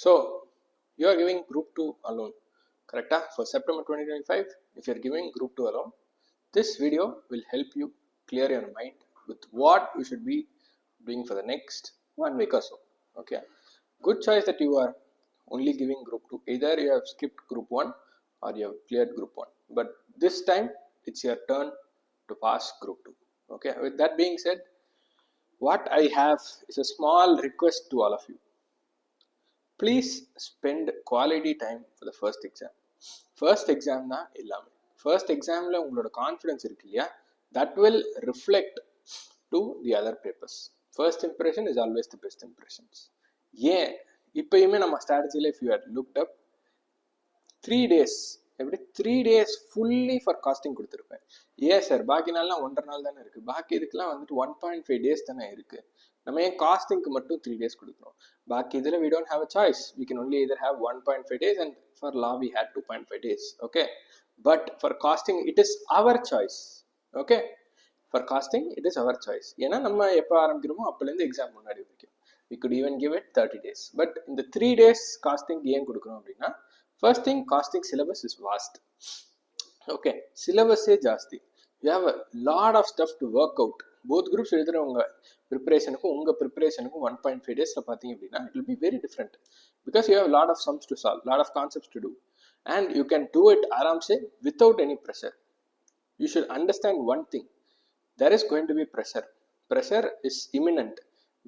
So you are giving group 2 alone, correct? For September 2025, if you are giving group 2 alone, this video will help you clear your mind with what you should be doing for the next 1 week or so. Okay, good choice that you are only giving group 2. Either you have skipped group 1 or you have cleared group 1, but this time it's your turn to pass group 2. Okay, with that being said, what I have is a small request to all of you. Please spend quality time for the first exam. First exam na illame. First exam la ungaloda confidence irukku illaya, that will reflect to the other papers. First impression is always the best impressions. ஏன் இப்பயுமே நம்ம ஸ்ட்ராட்டஜியில் if you had looked up 3 days, எப்படி 3 days fully for costing கொடுத்துருப்பேன். ஏன் sir பாக்கி நாள்லாம் 1.5 நாள் தானே இருக்குது, பாக்கி இதுக்கெல்லாம் வந்துட்டு 1.5 days தானே இருக்குது, நம்ம ஏன் காஸ்டிங்க்கு மட்டும் 3 days கொடுக்குறோம்? பாக்கி இதில் we don't have a choice, we can only either have 1.5 days and for law we had 2.5 days. Okay, but for costing it is our choice. Okay, for costing it is our choice. ஏன்னா நம்ம எப்போ ஆரம்பிக்கிறோமோ அப்போலேருந்து exam முன்னாடி வரைக்கும் we could even give it 30 days. But in the 3 days costing ஏன் கொடுக்குறோம் அப்படின்னா, first thing, costing syllabus is vast. Okay, syllabus ஏ ஜாஸ்தி. You have a lot of stuff to work out. Both groups எழுதுறவங்க ப்ரிப்பரேஷனுக்கும் உங்கள் ப்ரிப்பரேஷனுக்கும் 1.5 daysல பார்த்தீங்க அப்படின்னா it will be very different because you have a lot of sums to solve, lot of concepts to do, and you can do it aramse without any pressure. You should understand one thing, there is going to be pressure. Pressure is imminent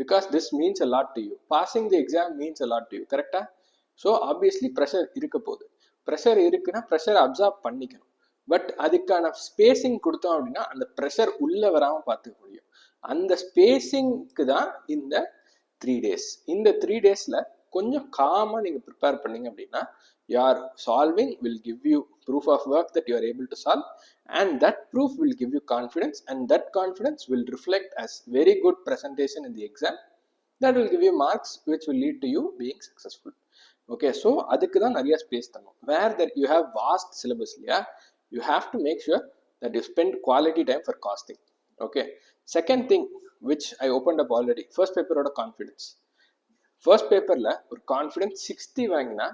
because this means a lot to you. Passing the exam means a lot to you, correct? So obviously pressure இருக்க போகுது. Pressure இருக்குன்னா pressure absorb பண்ணிக்கணும். But அதுக்கான spacing கொடுத்தோம் அப்படின்னா அந்த pressure உள்ளே வராமல் பார்த்துக்க முடியும். அந்த ஸ்பேசிங்க்கு தான் இந்த 3 days. இந்த 3 daysல கொஞ்சம் காமாக நீங்கள் ப்ரிப்பேர் பண்ணீங்க அப்படின்னா your solving will give you proof of work that you are able to solve, and that proof will give you confidence, and that confidence will reflect as very good presentation in the exam. That will give you marks which will lead to you being successful. Okay, so அதுக்கு தான் நிறைய space தரணும். Where that you have vast syllabus இல்லையா, you have to make sure that you spend quality time for costing. Okay, second thing which I opened up already, first paper ஓட confidence. First paperல ஒரு confidence 60 வாங்கினா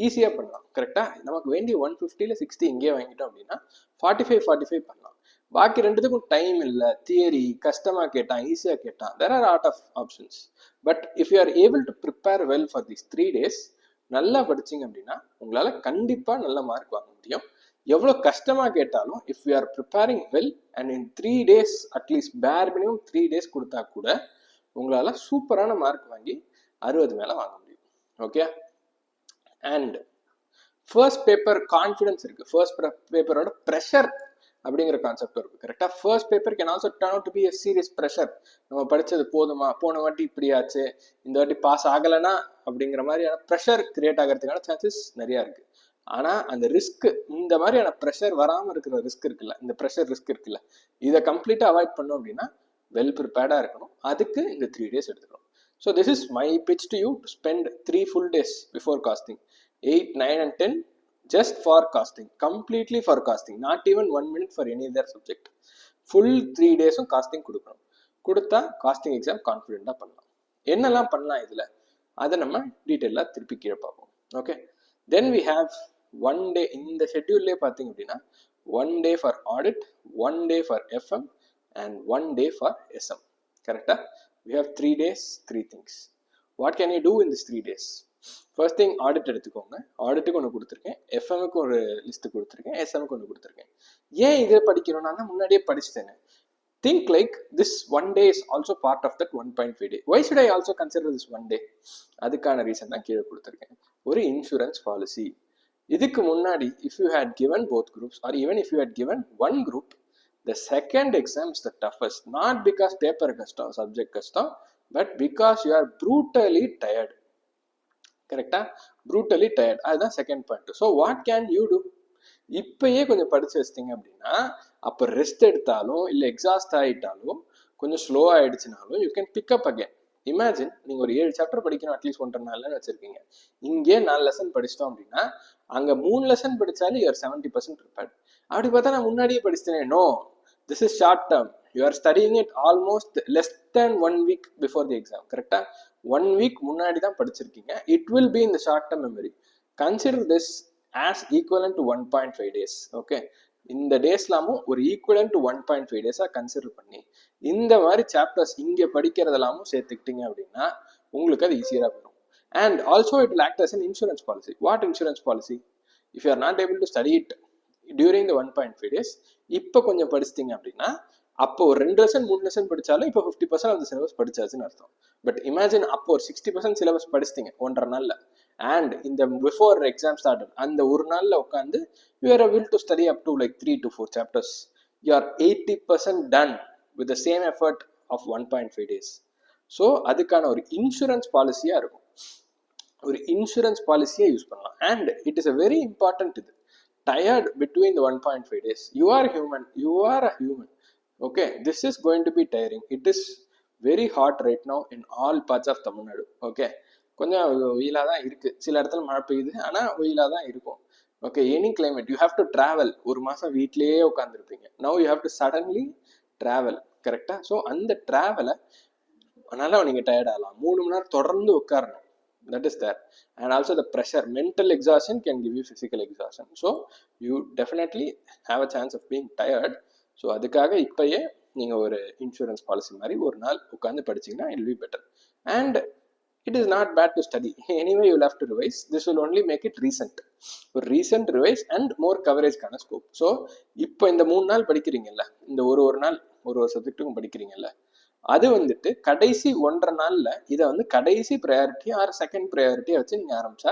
ஈஸியாக பண்ணலாம், கரெக்டாக? நமக்கு வேண்டிய 150ல் 60 இங்கே வாங்கிட்டோம் அப்படின்னா 45 பண்ணலாம். பாக்கி ரெண்டுத்துக்கும் டைம் இல்லை, தியரி கஷ்டமாக கேட்டான் ஈஸியாக கேட்டான், there are lot of options. But if you are able to prepare well for these 3 days, நல்லா படிச்சிங்க அப்படின்னா உங்களால் கண்டிப்பாக நல்ல மார்க் வாங்க முடியும். எவ்வளோ கஷ்டமாக கேட்டாலும் if you R preparing well and in 3 days at least பேர் மினிமம் 3 days கொடுத்தா கூட உங்களால் சூப்பரான மார்க் வாங்கி 60 மேலே வாங்க முடியும். Okay, and first paper confidence இருக்கு, ஃபர்ஸ்ட் பேப்பரோட ப்ரெஷர் அப்படிங்கிற கான்செப்ட் இருக்கு, கரெக்டாக? First paper can also turn out to be a serious pressure. நம்ம படித்தது போதுமா, போன வாட்டி இப்படி ஆச்சு, இந்த வாட்டி பாஸ் ஆகலைன்னா அப்படிங்கிற மாதிரியான ப்ரெஷர் கிரியேட் ஆகிறதுக்கான சான்சஸ் நிறையா இருக்குது. ஆனால் அந்த ரிஸ்க், இந்த மாதிரியான ப்ரெஷர் வராமல் இருக்கிற ரிஸ்க் இருக்குல்ல, இந்த ப்ரெஷர் ரிஸ்க் இருக்குல்ல, இதை கம்ப்ளீட்டாக அவாய்ட் பண்ணோம் அப்படின்னா வெல் ப்ரிப்பேர்டாக இருக்கணும். அதுக்கு இந்த 3 days எடுத்துக்கணும். So this is my pitch to you, to spend 3 full days before costing, 8, 9 and 10 just for costing, completely for costing, not even 1 minute for any other subject. Full 3 days costing கொடுக்கணும். கொடுத்தா costing exam கான்ஃபிடென்ட்டாக பண்ணலாம். என்னெல்லாம் பண்ணலாம் இதில், அதை நம்ம டீட்டெயிலாக திருப்பி கீழே பார்ப்போம். Okay, then we have 1 day. இந்த ஷெட்யூல்லே பார்த்தீங்க அப்படின்னா 1 day for audit, 1 day for FM and 1 day for SM, கரெக்டாக? We have 3 days, 3 things. What can you do in these 3 days? First thing, audit எடுத்துக்கோங்க. ஆடிட்டுக்கு ஒன்று கொடுத்துருக்கேன், எஃப்எம்க்கு ஒரு லிஸ்ட்டு கொடுத்துருக்கேன், எஸ்எம்க்கு ஒன்று கொடுத்துருக்கேன். ஏன் இதை படிக்கணும்? நான் தான் முன்னாடியே படிச்சுட்டேன். Think like this 1 day is also part of that 1.5 day. Why should I also consider this 1 day? அதுக்கான ரீசன் தான் கீழே கொடுத்துருக்கேன். ஒரு இன்சூரன்ஸ் பாலிசி. இதுக்கு முன்னாடி if you had given both groups or even if you had given one group, the second exam is the toughest, not because paper கஷ்டம், subject கஷ்டம், but because you are brutally tired, கரெக்டா? brutally tired, அதுதான் second point. So what can you do? இப்பயே கொஞ்சம் படிச்சு வச்சிட்டிங்க அப்படின்னா அப்போ rest எடுத்தாலும் இல்லை எக்ஸாஸ்ட் ஆகிட்டாலும் கொஞ்சம் ஸ்லோ ஆகிடுச்சுனாலும் you can pick up again. Imagine நீங்கள் ஒரு 7 சாப்டர் படிக்கணும் அட்லீஸ்ட் 1.5 நாள்னு வச்சுருக்கீங்க. இங்கே 4 லெசன் படிச்சிட்டோம் அப்படின்னா அங்கே 3 லெசன் படித்தாலும் யூஆர் 70% ப்ரிப்பேர்ட். அப்படி பார்த்தா நான் முன்னாடியே படிச்சிட்டேனே. No, this is short term. You are studying it almost less than 1 week before the exam, correct? 1 week முன்னாடி தான் படிச்சிருக்கீங்க. It will be in the short term memory. Consider this as equivalent to 1.5 days. Okay, இந்த டேஸ்லாமும் ஒரு equivalent to 1.5 டேஸா consider பண்ணி இந்த மாதிரி chapters இங்க படிக்கிறதெல்லாமும் சேர்த்துக்கிட்டீங்க அப்படின்னா உங்களுக்கு அது ஈஸியாக வரும். And also it will act as an insurance policy. What insurance policy? If you are not able to study it during the 1.5 days, இப்போ கொஞ்சம் படிச்சிட்டிங்க அப்படின்னா அப்போ ஒரு 2 லெசன் 3 லெசன் படிச்சாலும் இப்போ 50% ஆஃப் த சிலபஸ் படிச்சாச்சுன்னு அர்த்தம். பட் இமேஜின் அப்போ ஒரு 60% சிலபஸ் படிச்சிட்டிங்க 1.5 நாள்ல, அண்ட் இந்த பிஃபோர் எக்ஸாம் ஸ்டார்ட் அந்த ஒரு நாள்ல உட்காந்து you are able to study up to like 3 to 4 chapters. You are 80% done with the same effort of 1.5 days. So அதுக்கான ஒரு இன்சூரன்ஸ் பாலிசியா இருக்கும், ஒரு இன்சூரன்ஸ் பாலிசியை யூஸ் பண்ணலாம். And it is a very important. இது tired between the 1.5 days. You are human, you are a human. Okay, this is going to be tiring. It is very hot right now in all parts of Tamil Nadu. Okay, கொஞ்சம் வெயிலாக தான் இருக்குது, சில இடத்துல மழை பெய்யுது, ஆனால் வெயிலாக தான் இருக்கும். Okay, any climate you have to travel. ஒரு மாதம் வீட்லேயே உட்காந்துருப்பீங்க, now you have to suddenly travel. கரெக்டாக? ஸோ அந்த ட்ராவலை அதனால நீங்கள் டயர்ட் ஆகலாம். 3 மணி நேரம் தொடர்ந்து உட்காரணும். That is there. And also the pressure, mental exhaustion can give you physical exhaustion. So you definitely have a chance of being tired. So அதுக்காக இப்பயே நீங்க ஒரு இன்சூரன்ஸ் பாலிசி மாதிரி ஒரு நாள் உட்காந்து படிச்சீங்கன்னா it will be better. And it is not bad to study. Anyway, you will have to revise. This will only make it recent. ஒரு recent revise and more coverage கான scope. So இப்போ இந்த 3 நாள் படிக்கிறீங்கல்ல, இந்த ஒரு நாள் ஒரு சப்ஜெக்ட்டுக்கும் படிக்கிறீங்கல்ல, அது வந்துட்டு கடைசி 1.5 நாள்ல இதை வந்து கடைசி ப்ரையாரிட்டி ஆர் செகண்ட் ப்ரையாரிட்டியை வச்சு நீங்க ஆரம்பிச்சா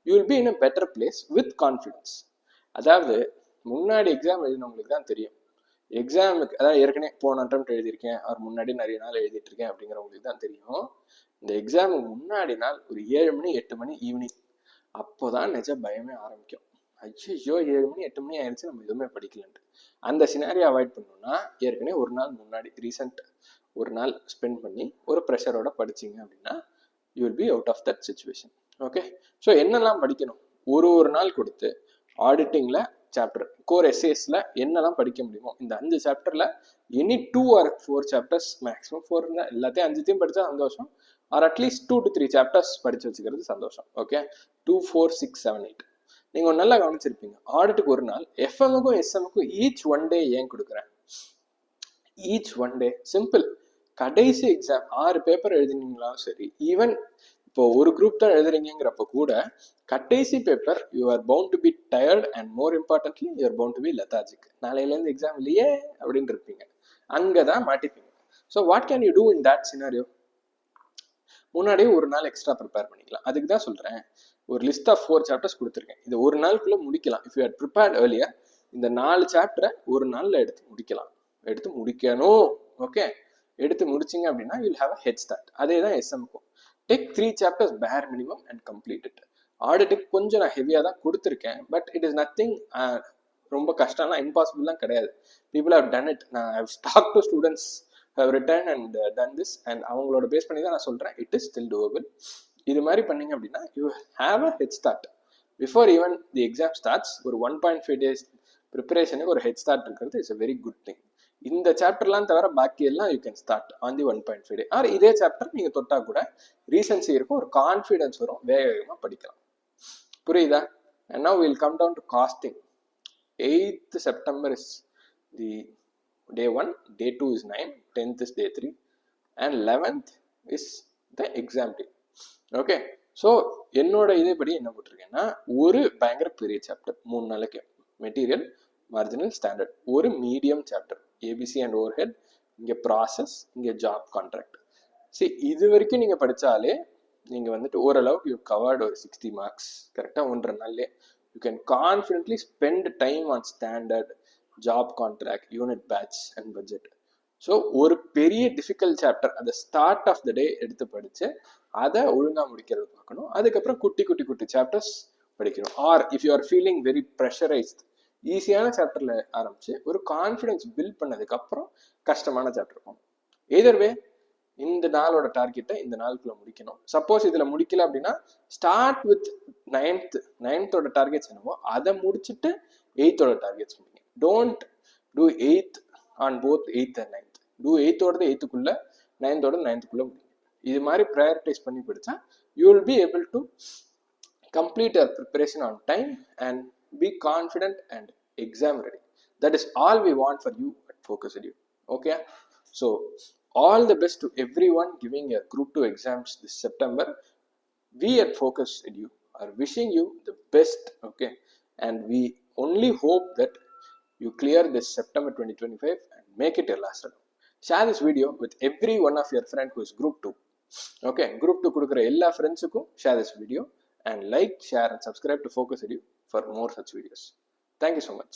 you will be in a better place with confidence. அதாவது முன்னாடி எக்ஸாம் எழுதினவங்களுக்கு தான் தெரியும். எக்ஸாமுக்கு அதாவது ஏற்கனவே போன அட்டெம்ப்ட் எழுதியிருக்கேன், அவர் முன்னாடி நிறைய நாள் எழுதிட்டு இருக்கேன் அப்படிங்கிறவங்களுக்கு தான் தெரியும். இந்த எக்ஸாமுக்கு முன்னாடி நாள் ஒரு 7 மணி 8 மணி ஈவினிங் அப்போதான் நிஜ பயமே ஆரம்பிக்கும். ஐயோ 7 மணி 8 மணி ஆயிடுச்சு, நம்ம எதுவுமே படிக்கலன்ட்டு. அந்த சினாரியை அவாய்ட் பண்ணணும்னா ஏற்கனவே ஒரு நாள் முன்னாடி ரீசெண்ட் ஒரு நாள் ஸ்பெண்ட் பண்ணி ஒரு ப்ரெஷரோட படிச்சிங்க அப்படின்னா you will be out of that situation. Okay, so என்னெல்லாம் படிக்கணும் ஒரு நாள் கொடுத்து ஆடிட்டிங்கில் சாப்டர் கோர் எஸ்ஏஸில் என்னெல்லாம் படிக்க முடியுமோ இந்த 5 சாப்டரில் எனி 2 or 4 சாப்டர்ஸ் மேக்ஸிமம் 4 இருந்தால் எல்லாத்தையும் 5த்தையும் படித்தா சந்தோஷம், ஆர் அட்லீஸ்ட் 2 to 3 சாப்டர்ஸ் படித்து வச்சுக்கிறது சந்தோஷம். ஓகே, 2, 4, 6, 7, 8 நீங்கள் நல்லா கவனிச்சிருப்பீங்க. ஆடிட்டுக்கு ஒரு நாள், எஃப்எம்முக்கும் எஸ்எம்முக்கும் ஈச் 1 day ஏன் கொடுக்குறேன்? Each 1 day simple. கடைசி எக்ஸாம் 6 பேப்பர் எழுதினீங்களாலும் சரி, ஈவன் இப்போ ஒரு குரூப் தான் எழுதுறீங்கிறப்ப கூட கடைசி paper you are bound to be tired and more importantly you are bound to be lethargic. நாளையிலேருந்து எக்ஸாம் இல்லையே அப்படின்னு இருப்பீங்க, அங்கே தான் மாட்டிப்பீங்க. So what can you do in that scenario? முன்னாடியே ஒரு நாள் எக்ஸ்ட்ரா ப்ரிப்பேர் பண்ணிக்கலாம். அதுக்கு தான் சொல்கிறேன், ஒரு லிஸ்ட் ஆஃப் 4 சாப்டர்ஸ் கொடுத்துருக்கேன், இது ஒரு நாளுக்குள்ளே முடிக்கலாம். If you had prepared earlier இந்த 4 சாப்டரை ஒரு நாளில் எடுத்து முடிக்கணும். ஓகே, எடுத்து முடிச்சிங்க அப்படின்னா you will have a head start. அதே தான் எஸ்எம்க்கும். டேக் 3 chapters பேர் மினிமம் அண்ட் கம்ப்ளீட் இட். ஆடிட்டுக்கு கொஞ்சம் நான் ஹெவியாக தான் கொடுத்துருக்கேன், பட் இட் இஸ் நத்திங் ரொம்ப கஷ்டம்லாம் இம்பாசிபிள்லாம் கிடையாது. People have done it. நான் have talk to students have written and done this, and அவங்களோட பேஸ் பண்ணி தான் நான் சொல்கிறேன் இட் இஸ் ஸ்டில் டூவபிள். இது மாதிரி பண்ணீங்க அப்படின்னா you have a head start before even the exam starts. ஒரு 1.5 days ப்ரிப்பரேஷனுக்கு ஒரு ஹெட் ஸ்டார்ட் இருக்கிறது it's a very good thing. இந்த சாப்டர்லாம் தவிர பாக்கி எல்லாம் you can start on the 1.5 day. Or இதே சாப்டர் நீங்கள் தொட்டா கூட ரீசன்சி இருக்கும், ஒரு கான்ஃபிடன்ஸ் வரும், வேகமாக படிக்கலாம். புரியுதா? And now we'll come down to costing. 8th September is the day 1, day 2 is 9, 10th is day 3, and 11th is the exam day. Okay, so என்னோட இதேபடி என்ன போட்டிருக்கேன்னா ஒரு பயங்கர பெரிய சாப்டர் 3 நாளைக்கு மெட்டீரியல், மார்ஜினல், ஸ்டாண்டர்ட், ஒரு medium chapter ABC and over head, இங்கே process, இங்கே job contract. சரி, இது வரைக்கும் நீங்கள் படித்தாலே நீங்கள் வந்துட்டு ஓரளவுக்கு யூ கவர்டு ஒரு 60 marks கரெக்டாக 1.5 நாள்லேயே. You can confidently spend time on standard, job contract, unit batch and budget. So ஒரு பெரிய டிஃபிகல்ட் சாப்டர் அந்த ஸ்டார்ட் ஆஃப் த டே எடுத்து படித்து அதை ஒழுங்காக முடிக்கிறது பார்க்கணும். அதுக்கப்புறம் குட்டி குட்டி குட்டி சாப்டர்ஸ் படிக்கணும். Or if you are feeling very pressurised, ஈஸியான சாப்டர்ல ஆரம்பிச்சு ஒரு கான்ஃபிடன்ஸ் பில்ட் பண்ணதுக்கு அப்புறம் கஷ்டமான சாப்டர் போகணும். எதர் வே இந்த நாளோட டார்கெட்டை இந்த நாளுக்குள்ள முடிக்கணும். சப்போஸ் இதுல முடிக்கல அப்படின்னா ஸ்டார்ட் வித் 9th டார்கெட்ஸ் என்னவோ அதை முடிச்சுட்டு 8th டார்கெட்ஸ் முடிங்க. Don't do 8th on both 8th and 9th. Do 8th 8th 9th 9th முடிங்க. இது மாதிரி ப்ரையாரிட்டைஸ் பண்ணி படித்தா you will be able to complete your preparation on time and be confident and exam ready. That is all we want for you at Focus Edu. Okay, so all the best to everyone giving your group 2 exams this September. We at Focus Edu are wishing you the best. Okay, and we only hope that you clear this September 2025 and make it your last attempt. Share this video with every one of your friend who is group 2. Okay, group 2 கொடுக்குற எல்லா ஃப்ரெண்ட்ஸுக்கும் share this video and like, share and subscribe to Focus Edu for more such videos. Thank you so much.